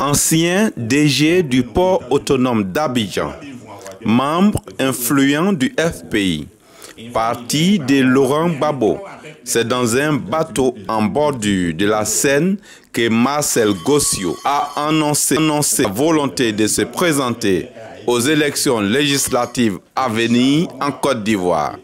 Ancien DG du port autonome d'Abidjan, membre influent du FPI, parti de Laurent Gbagbo. C'est dans un bateau en bordure de la Seine que Marcel Gossio a annoncé la volonté de se présenter aux élections législatives à venir en Côte d'Ivoire.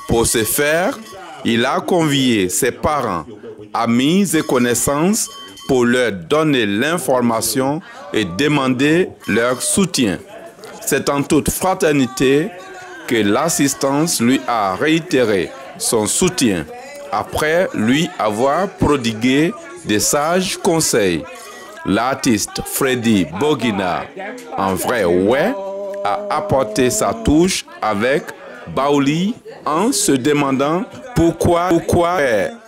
Pour ce faire, il a convié ses parents, amis et connaissances pour leur donner l'information et demander leur soutien. C'est en toute fraternité que l'assistance lui a réitéré son soutien après lui avoir prodigué des sages conseils. L'artiste Freddy Boguina, en vrai ouais, a apporté sa touche avec Baouli en se demandant pourquoi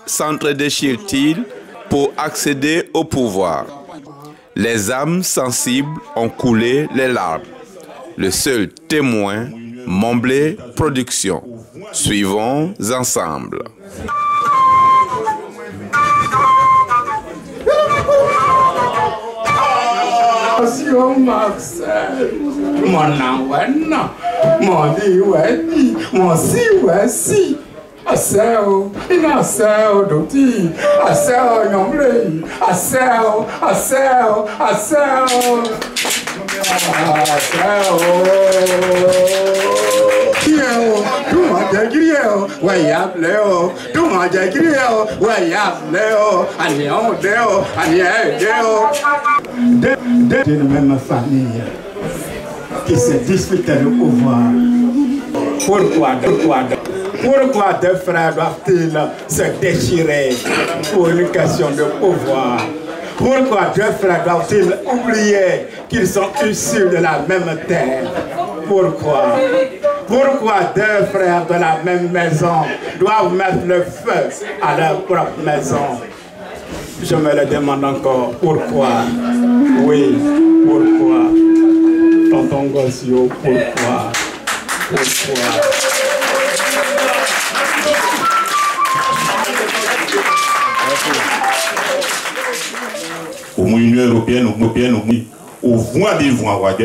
s'entre-déchire-t-il pour accéder au pouvoir. Les âmes sensibles ont coulé les larmes. Le seul témoin, Momblé Production. Suivons ensemble. Marcel, mon enouena, mon diweni, mon si. Aseo, inaseo doti, aseo nyomle, aseo. Kieo, tu majagrieo, wayableo, tu majagrieo, wayableo, aniodeo, aniedeo. D'une même famille qui se disputait le pouvoir. Pourquoi deux frères doivent-ils se déchirer pour une question de pouvoir? Pourquoi deux frères doivent-ils oublier qu'ils sont issus de la même terre? Pourquoi deux frères de la même maison doivent mettre le feu à leur propre maison? Je me le demande encore. Pourquoi? Oui, pourquoi? Tonton Gossio, pourquoi? Au Union européenne, au voie des voies,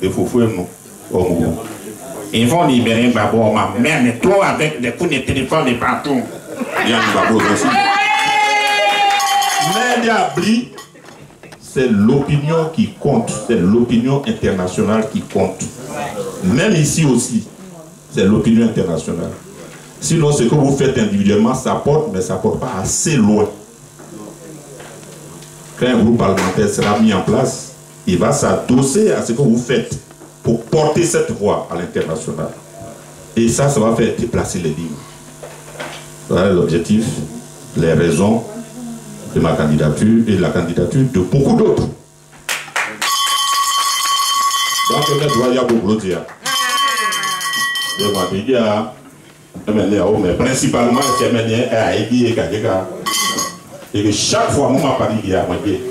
il faut faire nous. Ils vont libérer Gbagbo, ma mère, mais toi avec des coups de téléphone et partout. Il y a Gbagbo aussi. Mais Diabli, c'est l'opinion qui compte, c'est l'opinion internationale qui compte. Même ici aussi, c'est l'opinion internationale. Sinon, ce que vous faites individuellement, ça porte, mais ça ne porte pas assez loin. Quand un groupe parlementaire sera mis en place, il va s'adosser à ce que vous faites pour porter cette voix à l'international. Et ça va faire déplacer les lignes. Voilà l'objectif, les raisons de ma candidature et de la candidature de beaucoup d'autres. Donc, il y a beaucoup de mais principalement, et que chaque fois, moi, à Paris, il y a moitié.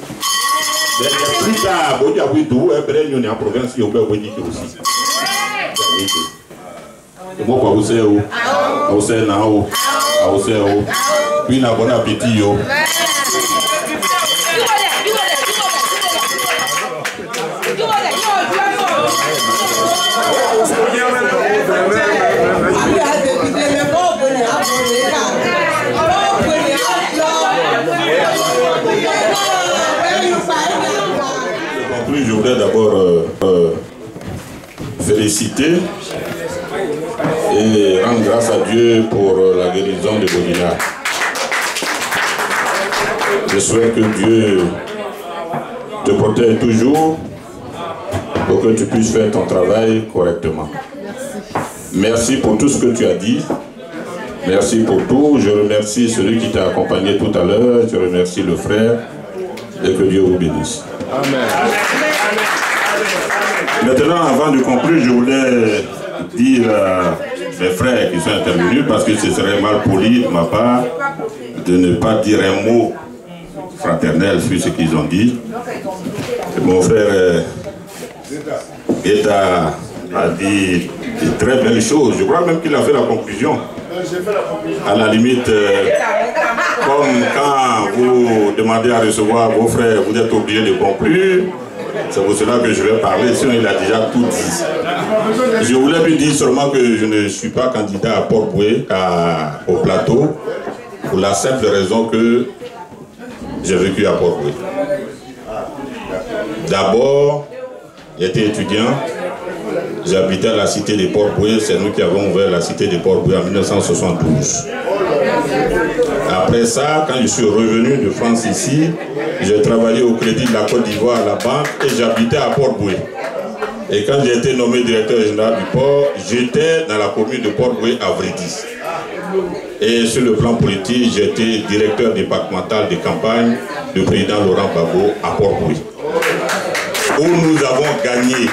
Plus tard, il y a en province, il y a aussi. Et moi, vous savez où? Vous savez où? Vous savez où? Puis, il y a bon appétit. Je voudrais d'abord féliciter et rendre grâce à Dieu pour la guérison de Boguina. Je souhaite que Dieu te protège toujours pour que tu puisses faire ton travail correctement. Merci pour tout ce que tu as dit. Merci pour tout. Je remercie celui qui t'a accompagné tout à l'heure. Je remercie le frère et que Dieu vous bénisse. Maintenant, avant de conclure, je voulais dire à mes frères qui sont intervenus, parce que ce serait mal poli de ma part de ne pas dire un mot fraternel sur ce qu'ils ont dit. Mon frère Guetta a dit de très belles choses. Je crois même qu'il a fait la conclusion. À la limite, comme quand vous demandez à recevoir vos frères, vous êtes obligé de conclure. C'est pour cela que je vais parler, sinon il a déjà tout dit. Je voulais lui dire seulement que je ne suis pas candidat à Port-Boué, au plateau, pour la simple raison que j'ai vécu à Port-Boué. D'abord, j'étais étudiant, j'habitais à la cité de Port-Boué, c'est nous qui avons ouvert la cité de Port-Boué en 1972. Après ça, quand je suis revenu de France ici, j'ai travaillé au Crédit de la Côte d'Ivoire à la banque et j'habitais à Port-Boué. Et quand j'ai été nommé directeur général du port, j'étais dans la commune de Port-Boué à Vrédis. Et sur le plan politique, j'étais directeur départemental de campagne du président Laurent Gbagbo à Port-Boué, où nous avons gagné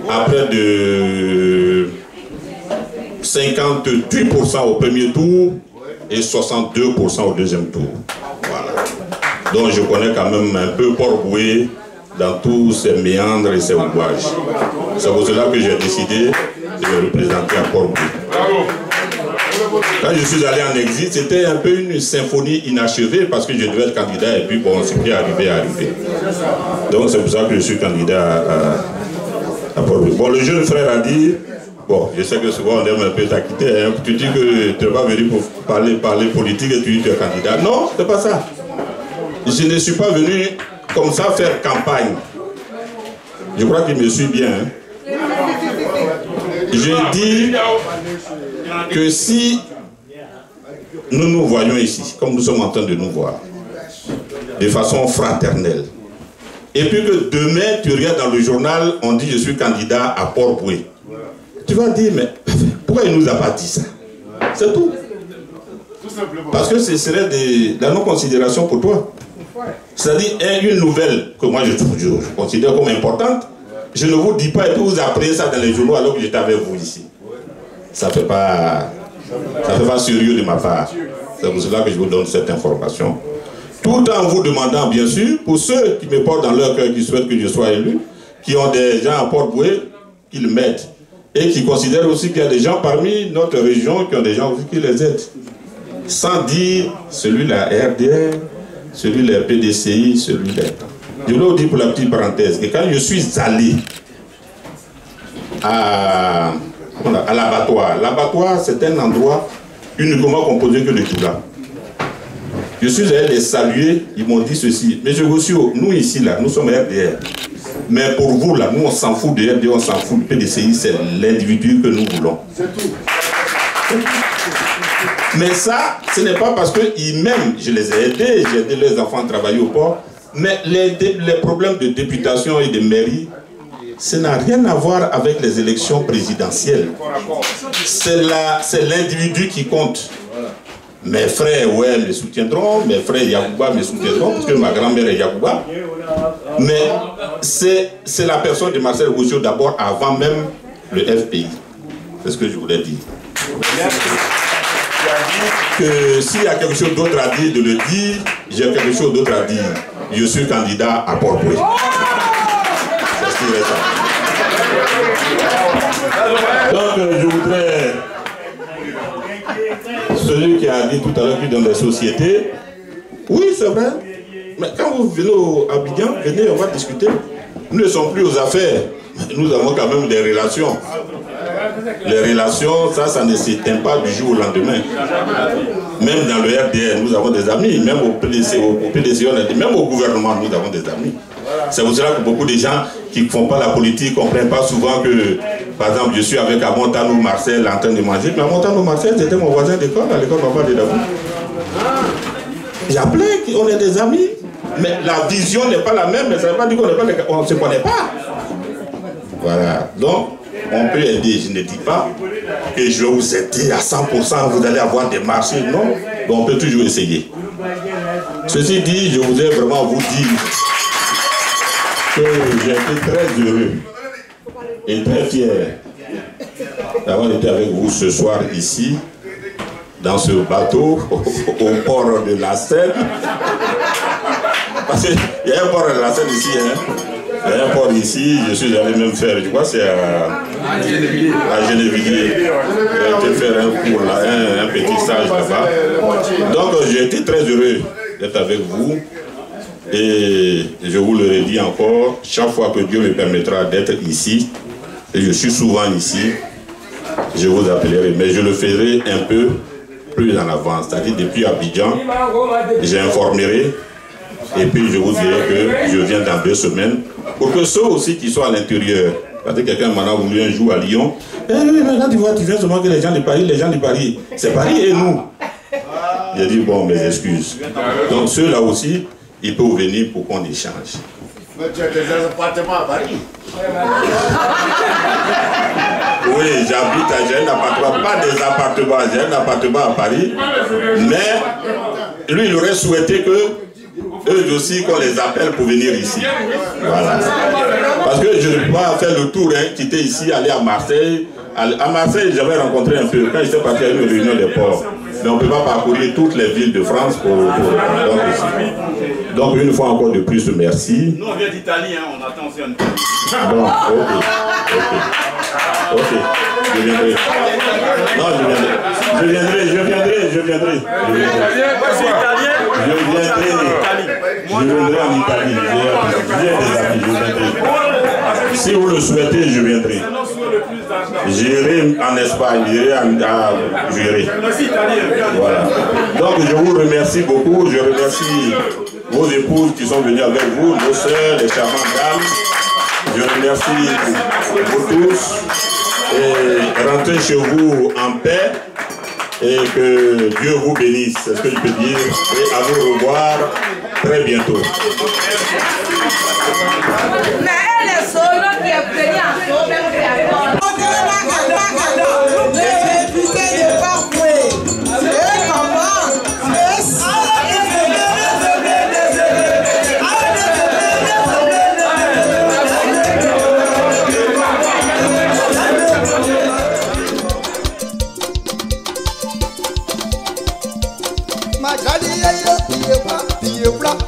à près de 58% au premier tour et 62% au deuxième tour. Voilà. Donc je connais quand même un peu Port-Boué dans tous ses méandres et ses rouages. C'est pour cela que j'ai décidé de me représenter à Port-Boué. Quand je suis allé en exil, c'était un peu une symphonie inachevée parce que je devais être candidat et puis bon, ce qui est arrivé. Donc c'est pour ça que je suis candidat à Port-Boué. Bon, le jeune frère a dit, bon, je sais que souvent on aime un peu t'acquitter, hein. Tu dis que tu n'es pas venu pour parler politique et tu dis que tu es candidat. Non, c'est pas ça. Je ne suis pas venu comme ça faire campagne. Je crois qu'il me suit bien. Hein. Je dis que si nous nous voyons ici, comme nous sommes en train de nous voir, de façon fraternelle, et puis que demain tu regardes dans le journal, on dit je suis candidat à Port-Boué, tu vas dire mais pourquoi il ne nous a pas dit ça? C'est tout. Parce que ce serait de la non-considération pour toi. C'est-à-dire une nouvelle que moi je considère comme importante, je ne vous dis pas et puis vous apprenez ça dans les journaux alors que j'étais avec vous ici. Ça ne fait pas sérieux de ma part. C'est pour cela que je vous donne cette information. Tout en vous demandant bien sûr, pour ceux qui me portent dans leur cœur, qui souhaitent que je sois élu, qui ont des gens à Port-Boué, qu'ils m'aident. Et qui considèrent aussi qu'il y a des gens parmi notre région qui ont des gens aussi qui les aident. Sans dire celui-là RDR, celui-là PDCI, celui-là. Je vous dis pour la petite parenthèse que quand je suis allé à l'abattoir, l'abattoir c'est un endroit uniquement composé que de Toula. Je suis allé les saluer, ils m'ont dit ceci, mais je vous suis, nous ici là, nous sommes RDR. Mais pour vous là, nous on s'en fout de RDR, on s'en fout du PDCI, c'est l'individu que nous voulons. C'est tout. Mais ça, ce n'est pas parce qu'ils m'aiment, je les ai aidés, j'ai aidé leurs enfants à travailler au port, mais les problèmes de députation et de mairie, ça n'a rien à voir avec les élections présidentielles. C'est l'individu qui compte. Mes frères, ouais, me soutiendront, mes frères Yacouba me soutiendront, parce que ma grand-mère est Yacouba. Mais c'est la personne de Marcel Goussio d'abord, avant même le FPI. C'est ce que je voulais dire. Que s'il y a quelque chose d'autre à dire, de le dire, j'ai quelque chose d'autre à dire. Je suis candidat à Port-Boué. C'est ce qui est ça. Donc je voudrais... Celui qui a dit tout à l'heure qu'il est dans des sociétés, oui c'est vrai, mais quand vous venez à Abidjan, venez, on va discuter. Nous ne sommes plus aux affaires, nous avons quand même des relations. Les relations, ça ne s'éteint pas du jour au lendemain. Même dans le RDR, nous avons des amis, même au PDC, même au gouvernement, nous avons des amis. C'est pour cela que beaucoup de gens qui ne font pas la politique ne comprennent pas souvent que, par exemple, je suis avec Amontano Marcel en train de manger. Mais Amontano Marcel, c'était mon voisin d'école, à l'école normale de Davou. Il y a plein qui ont des amis, mais la vision n'est pas la même, mais ça ne veut pas dire qu'on ne se connaît pas. Voilà. Donc, on peut aider, je ne dis pas que je vais vous aider à 100%, vous allez avoir des marchés, non. Donc on peut toujours essayer. Ceci dit, je voudrais vraiment vous dire que j'ai été très heureux et très fier d'avoir été avec vous ce soir ici, dans ce bateau, au port de la Seine. Parce qu'il y a un port de la Seine ici, hein. Il y a un port ici, je suis allé même faire, je crois que c'est à Genevilliers. J'ai été faire un cours là, un petit stage là-bas. Donc j'ai été très heureux d'être avec vous. Et je vous le redis encore, chaque fois que Dieu me permettra d'être ici, et je suis souvent ici, je vous appellerai, mais je le ferai un peu plus en avance, c'est-à-dire depuis Abidjan, j'informerai, et puis je vous dirai que je viens dans 2 semaines, pour que ceux aussi qui sont à l'intérieur, parce que quelqu'un m'en a voulu un jour à Lyon, eh oui, mais là tu vois, tu viens seulement que les gens de Paris, c'est Paris et nous. J'ai dit, bon, mes excuses. Donc ceux-là aussi, ils peuvent venir pour qu'on échange. Mais tu as des appartements à Paris. Oui, j'habite, j'ai un appartement, pas des appartements, j'ai un appartement à Paris, mais lui, il aurait souhaité que eux aussi, qu'on les appelle pour venir ici. Voilà. Parce que je ne peux pas faire le tour, hein, quitter ici, aller à Marseille. À Marseille, j'avais rencontré un peu, quand j'étais parti à une réunion des ports. Mais on ne peut pas parcourir toutes les villes de France pour donc une fois encore de plus, merci. Nous, on vient d'Italie, hein, on attend aussi un peu. Bon, ok. Je viendrai. Non, je viendrai. Je viendrai en Italie. J'ai des amis, je viendrai. Si vous le souhaitez, je viendrai. J'irai en Espagne, j'irai. Voilà. Donc je vous remercie beaucoup. Je remercie vos épouses qui sont venues avec vous, vos sœurs, les charmantes dames. Je remercie vous tous. Et rentrez chez vous en paix. Et que Dieu vous bénisse, c'est ce que je peux dire. Et à vous revoir très bientôt. Mais elle est seule qui est venue en sauve, Quand